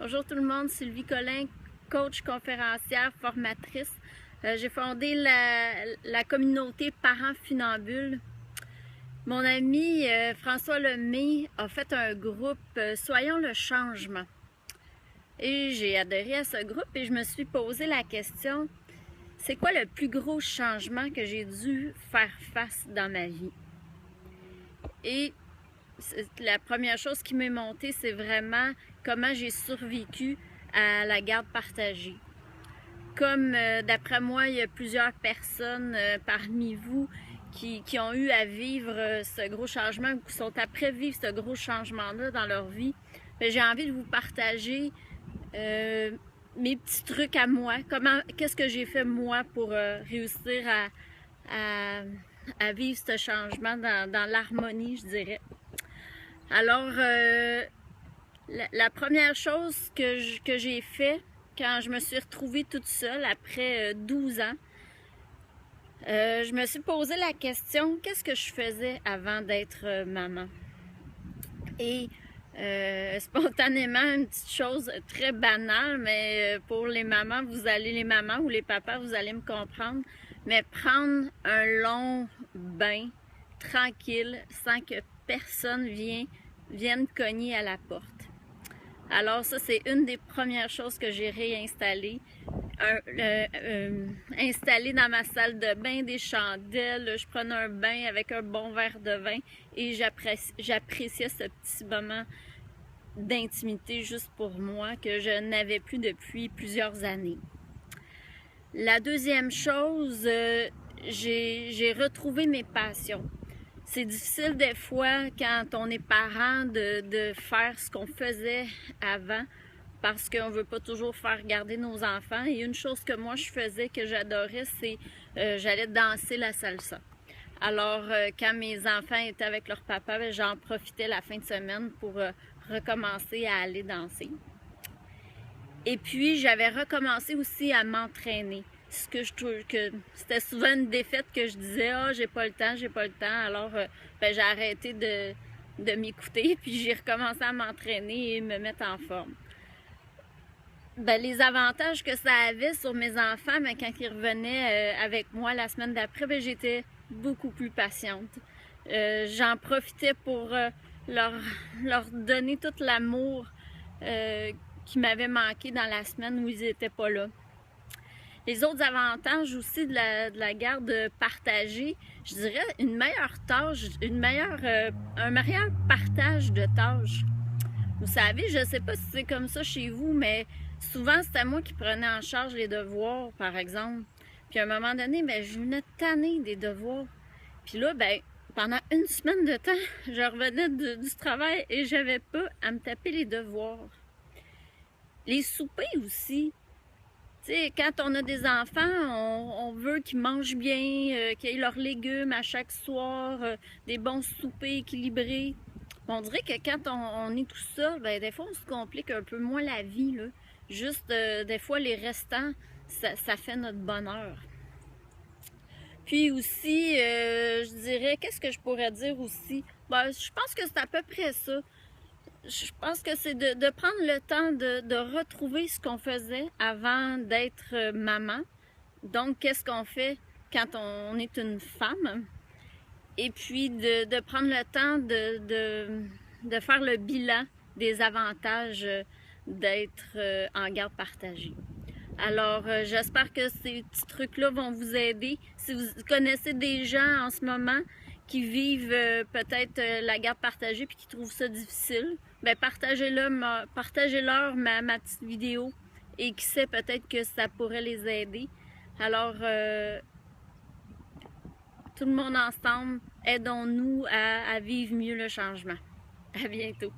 Bonjour tout le monde, Sylvie Collin, coach, conférencière, formatrice. J'ai fondé la communauté Parents Funambules. Mon ami François Lemay a fait un groupe Soyons le changement. Et j'ai adhéré à ce groupe et je me suis posé la question, c'est quoi le plus gros changement que j'ai dû faire face dans ma vie? Et la première chose qui m'est montée, c'est vraiment comment j'ai survécu à la garde partagée. Comme d'après moi, il y a plusieurs personnes parmi vous qui ont eu à vivre ce gros changement, ou qui sont après vivre ce gros changement-là dans leur vie, j'ai envie de vous partager mes petits trucs à moi. Qu'est-ce que j'ai fait moi pour réussir à vivre ce changement dans l'harmonie, je dirais. Alors, la première chose que j'ai fait quand je me suis retrouvée toute seule après 12 ans, je me suis posé la question, qu'est-ce que je faisais avant d'être maman? Et spontanément, une petite chose très banale, mais pour les mamans, les mamans ou les papas, vous allez me comprendre, mais prendre un long bain tranquille sans que personne vienne cogner à la porte. Alors ça, c'est une des premières choses que j'ai réinstallées. Installer dans ma salle de bain des chandelles, je prenais un bain avec un bon verre de vin et j'appréciais ce petit moment d'intimité juste pour moi que je n'avais plus depuis plusieurs années. La deuxième chose, j'ai retrouvé mes passions. C'est difficile des fois quand on est parent de faire ce qu'on faisait avant parce qu'on ne veut pas toujours faire garder nos enfants. Et une chose que moi je faisais que j'adorais, c'est j'allais danser la salsa. Alors quand mes enfants étaient avec leur papa, j'en profitais la fin de semaine pour recommencer à aller danser. Et puis j'avais recommencé aussi à m'entraîner. Ce que je trouve que c'était souvent une défaite que je disais, j'ai pas le temps, alors j'ai arrêté de m'écouter, puis j'ai recommencé à m'entraîner et me mettre en forme. Les avantages que ça avait sur mes enfants, quand ils revenaient avec moi la semaine d'après, j'étais beaucoup plus patiente. J'en profitais pour leur donner tout l'amour qui m'avait manqué dans la semaine où ils n'étaient pas là. Les autres avantages aussi de la garde partagée, je dirais une meilleure tâche, un meilleur partage de tâches. Vous savez, je ne sais pas si c'est comme ça chez vous, mais souvent c'était moi qui prenais en charge les devoirs, par exemple. Puis à un moment donné, je venais tannée des devoirs. Puis là, pendant une semaine de temps, je revenais du travail et j'avais pas à me taper les devoirs. Les soupers aussi. Tu sais, quand on a des enfants, on veut qu'ils mangent bien, qu'ils aient leurs légumes à chaque soir, des bons soupers équilibrés. On dirait que quand on est tout seul, des fois on se complique un peu moins la vie, là. Juste, des fois, les restants, ça fait notre bonheur. Puis aussi, je dirais, qu'est-ce que je pourrais dire aussi? Je pense que c'est à peu près ça. Je pense que c'est de prendre le temps de retrouver ce qu'on faisait avant d'être maman. Donc, qu'est-ce qu'on fait quand on est une femme? Et puis, de prendre le temps de faire le bilan des avantages d'être en garde partagée. Alors, j'espère que ces petits trucs-là vont vous aider. Si vous connaissez des gens en ce moment qui vivent peut-être la garde partagée puis qui trouvent ça difficile, partagez-leur ma petite vidéo et qui sait, peut-être que ça pourrait les aider. Alors, tout le monde ensemble, aidons-nous à vivre mieux le changement. À bientôt.